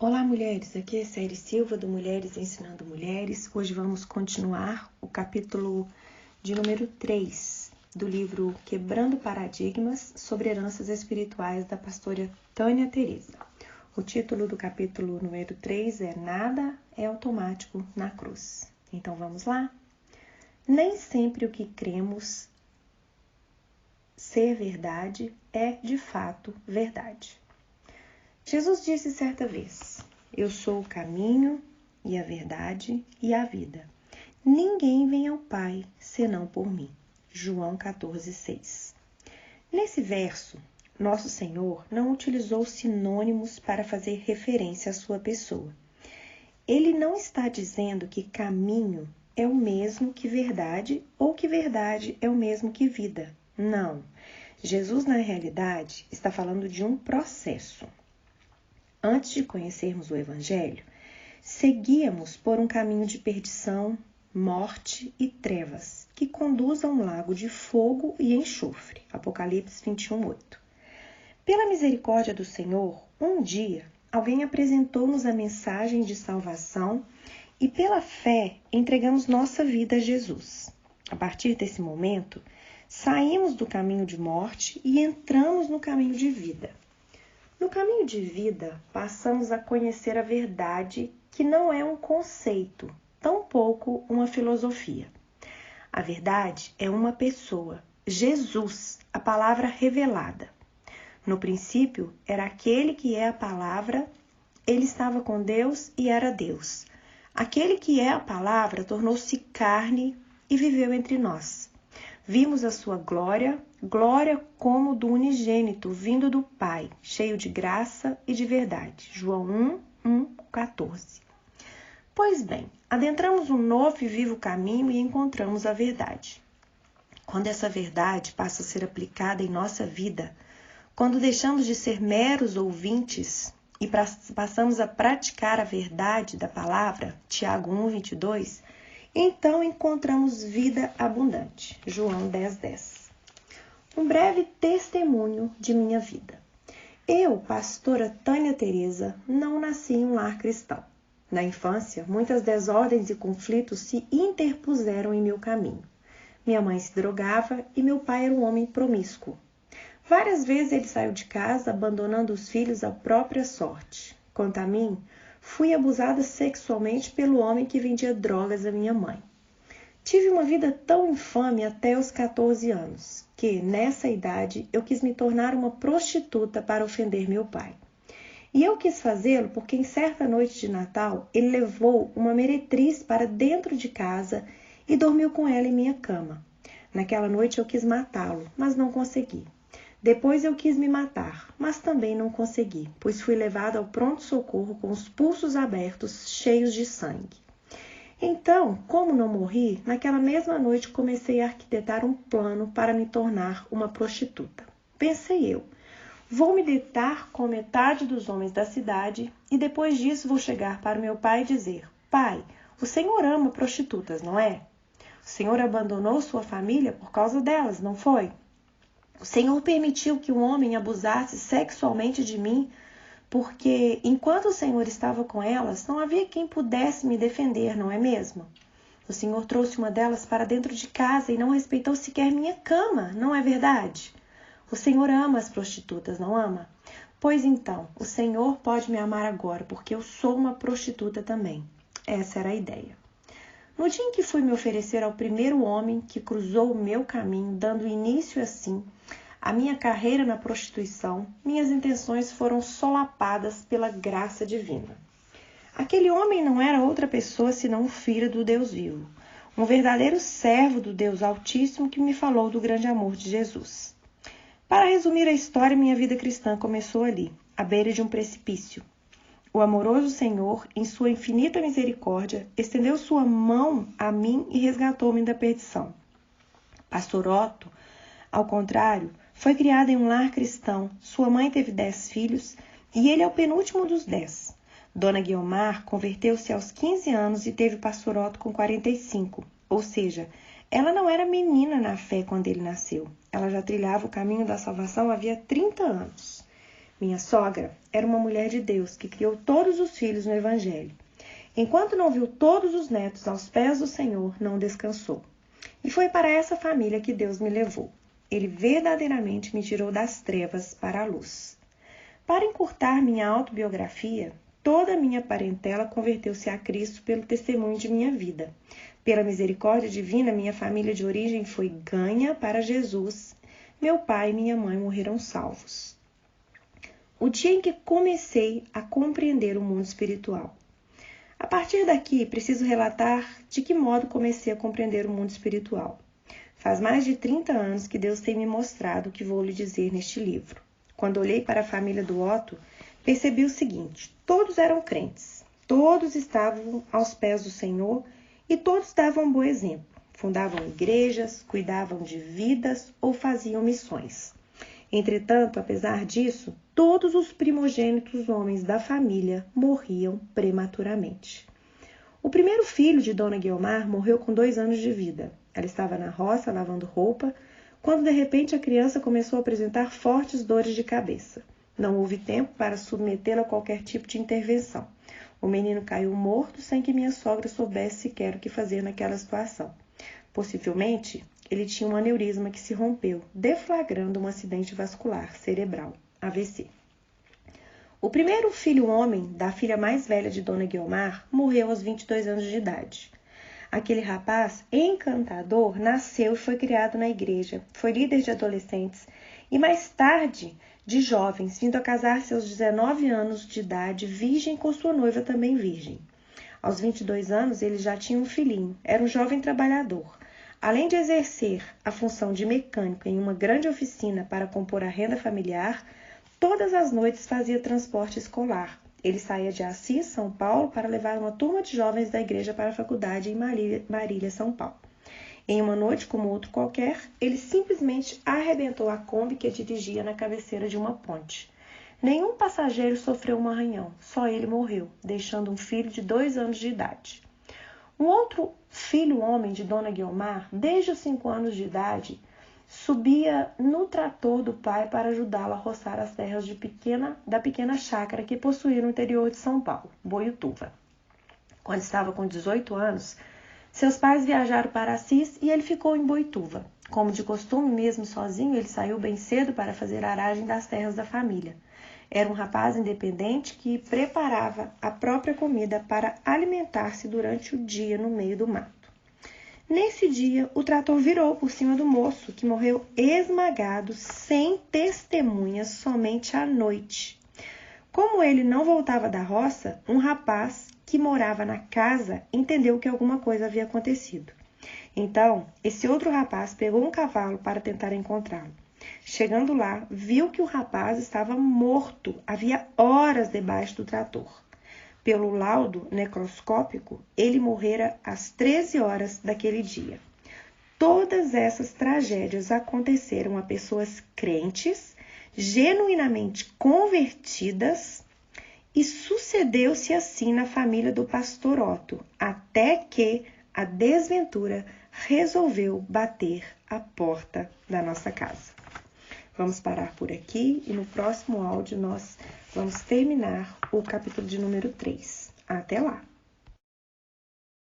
Olá, mulheres! Aqui é Céri Silva, do Mulheres Ensinando Mulheres. Hoje vamos continuar o capítulo de número 3 do livro Quebrando Paradigmas sobre Heranças Espirituais, da pastora Tânia Teresa. O título do capítulo número 3 é Nada é Automático na Cruz. Então vamos lá? Nem sempre o que cremos ser verdade é de fato verdade. Jesus disse certa vez: Eu sou o caminho e a verdade e a vida. Ninguém vem ao Pai senão por mim. João 14,6. Nesse verso, nosso Senhor não utilizou sinônimos para fazer referência à sua pessoa. Ele não está dizendo que caminho é o mesmo que verdade ou que verdade é o mesmo que vida. Não. Jesus, na realidade, está falando de um processo. Antes de conhecermos o Evangelho, seguíamos por um caminho de perdição, morte e trevas, que conduz a um lago de fogo e enxofre. Apocalipse 21:8. Pela misericórdia do Senhor, um dia, alguém apresentou-nos a mensagem de salvação e, pela fé, entregamos nossa vida a Jesus. A partir desse momento, saímos do caminho de morte e entramos no caminho de vida. No caminho de vida, passamos a conhecer a verdade, que não é um conceito, tampouco uma filosofia. A verdade é uma pessoa, Jesus, a palavra revelada. No princípio, era aquele que é a palavra, ele estava com Deus e era Deus. Aquele que é a palavra tornou-se carne e viveu entre nós. Vimos a sua glória como do unigênito, vindo do Pai, cheio de graça e de verdade. João 1:14. Pois bem, adentramos um novo e vivo caminho e encontramos a verdade. Quando essa verdade passa a ser aplicada em nossa vida, quando deixamos de ser meros ouvintes e passamos a praticar a verdade da palavra, Tiago 1:22, então encontramos vida abundante. João 10:10. Um breve testemunho de minha vida. Eu, pastora Tânia Teresa, não nasci em um lar cristão. Na infância, muitas desordens e conflitos se interpuseram em meu caminho. Minha mãe se drogava e meu pai era um homem promíscuo. Várias vezes ele saiu de casa, abandonando os filhos à própria sorte. Quanto a mim, fui abusada sexualmente pelo homem que vendia drogas à minha mãe. Tive uma vida tão infame até os 14 anos, que, nessa idade, eu quis me tornar uma prostituta para ofender meu pai. E eu quis fazê-lo porque, em certa noite de Natal, ele levou uma meretriz para dentro de casa e dormiu com ela em minha cama. Naquela noite eu quis matá-lo, mas não consegui. Depois eu quis me matar, mas também não consegui, pois fui levada ao pronto-socorro com os pulsos abertos, cheios de sangue. Então, como não morri, naquela mesma noite comecei a arquitetar um plano para me tornar uma prostituta. Pensei eu, vou me deitar com metade dos homens da cidade e depois disso vou chegar para meu pai e dizer: Pai, o senhor ama prostitutas, não é? O senhor abandonou sua família por causa delas, não foi? O Senhor permitiu que um homem abusasse sexualmente de mim, porque enquanto o Senhor estava com elas, não havia quem pudesse me defender, não é mesmo? O Senhor trouxe uma delas para dentro de casa e não respeitou sequer minha cama, não é verdade? O Senhor ama as prostitutas, não ama? Pois então, o Senhor pode me amar agora, porque eu sou uma prostituta também. Essa era a ideia. No dia em que fui me oferecer ao primeiro homem que cruzou o meu caminho, dando início assim à minha carreira na prostituição, minhas intenções foram solapadas pela graça divina. Aquele homem não era outra pessoa senão o Filho do Deus vivo, um verdadeiro servo do Deus Altíssimo que me falou do grande amor de Jesus. Para resumir a história, minha vida cristã começou ali, à beira de um precipício. O amoroso Senhor, em sua infinita misericórdia, estendeu sua mão a mim e resgatou-me da perdição. Pastor Otto, ao contrário, foi criado em um lar cristão. Sua mãe teve 10 filhos e ele é o penúltimo dos 10. Dona Guiomar converteu-se aos 15 anos e teve Pastor Otto com 45, ou seja, ela não era menina na fé quando ele nasceu. Ela já trilhava o caminho da salvação havia 30 anos. Minha sogra era uma mulher de Deus que criou todos os filhos no Evangelho. Enquanto não viu todos os netos aos pés do Senhor, não descansou. E foi para essa família que Deus me levou. Ele verdadeiramente me tirou das trevas para a luz. Para encurtar minha autobiografia, toda a minha parentela converteu-se a Cristo pelo testemunho de minha vida. Pela misericórdia divina, minha família de origem foi ganha para Jesus. Meu pai e minha mãe morreram salvos. O dia em que comecei a compreender o mundo espiritual. A partir daqui, preciso relatar de que modo comecei a compreender o mundo espiritual. Faz mais de 30 anos que Deus tem me mostrado o que vou lhe dizer neste livro. Quando olhei para a família do Otto, percebi o seguinte: todos eram crentes, todos estavam aos pés do Senhor e todos davam um bom exemplo. Fundavam igrejas, cuidavam de vidas ou faziam missões. Entretanto, apesar disso, todos os primogênitos homens da família morriam prematuramente. O primeiro filho de Dona Guiomar morreu com 2 anos de vida. Ela estava na roça lavando roupa, quando de repente a criança começou a apresentar fortes dores de cabeça. Não houve tempo para submetê-la a qualquer tipo de intervenção. O menino caiu morto sem que minha sogra soubesse sequer o que fazer naquela situação. Possivelmente, ele tinha um aneurisma que se rompeu, deflagrando um acidente vascular cerebral, AVC. O primeiro filho homem da filha mais velha de Dona Guiomar morreu aos 22 anos de idade. Aquele rapaz encantador nasceu e foi criado na igreja, foi líder de adolescentes e mais tarde de jovens, vindo a casar-se aos 19 anos de idade, virgem com sua noiva também virgem. Aos 22 anos ele já tinha um filhinho, era um jovem trabalhador. Além de exercer a função de mecânico em uma grande oficina para compor a renda familiar, todas as noites fazia transporte escolar. Ele saía de Assis, São Paulo, para levar uma turma de jovens da igreja para a faculdade em Marília, São Paulo. Em uma noite como outro qualquer, ele simplesmente arrebentou a Kombi que dirigia na cabeceira de uma ponte. Nenhum passageiro sofreu um arranhão, só ele morreu, deixando um filho de 2 anos de idade. Um outro filho homem de Dona Guiomar, desde os 5 anos de idade, subia no trator do pai para ajudá-lo a roçar as terras da pequena chácara que possuía no interior de São Paulo, Boiutuva. Quando estava com 18 anos, seus pais viajaram para Assis e ele ficou em Boituva. Como de costume, mesmo sozinho, ele saiu bem cedo para fazer a aragem das terras da família. Era um rapaz independente que preparava a própria comida para alimentar-se durante o dia no meio do mato. Nesse dia, o trator virou por cima do moço, que morreu esmagado, sem testemunhas, somente à noite. Como ele não voltava da roça, um rapaz que morava na casa entendeu que alguma coisa havia acontecido. Então, esse outro rapaz pegou um cavalo para tentar encontrá-lo. Chegando lá, viu que o rapaz estava morto, havia horas debaixo do trator. Pelo laudo necroscópico, ele morrera às 13 horas daquele dia. Todas essas tragédias aconteceram a pessoas crentes, genuinamente convertidas, e sucedeu-se assim na família do pastor Otto, até que a desventura resolveu bater à porta da nossa casa. Vamos parar por aqui e no próximo áudio nós vamos terminar o capítulo de número 3. Até lá!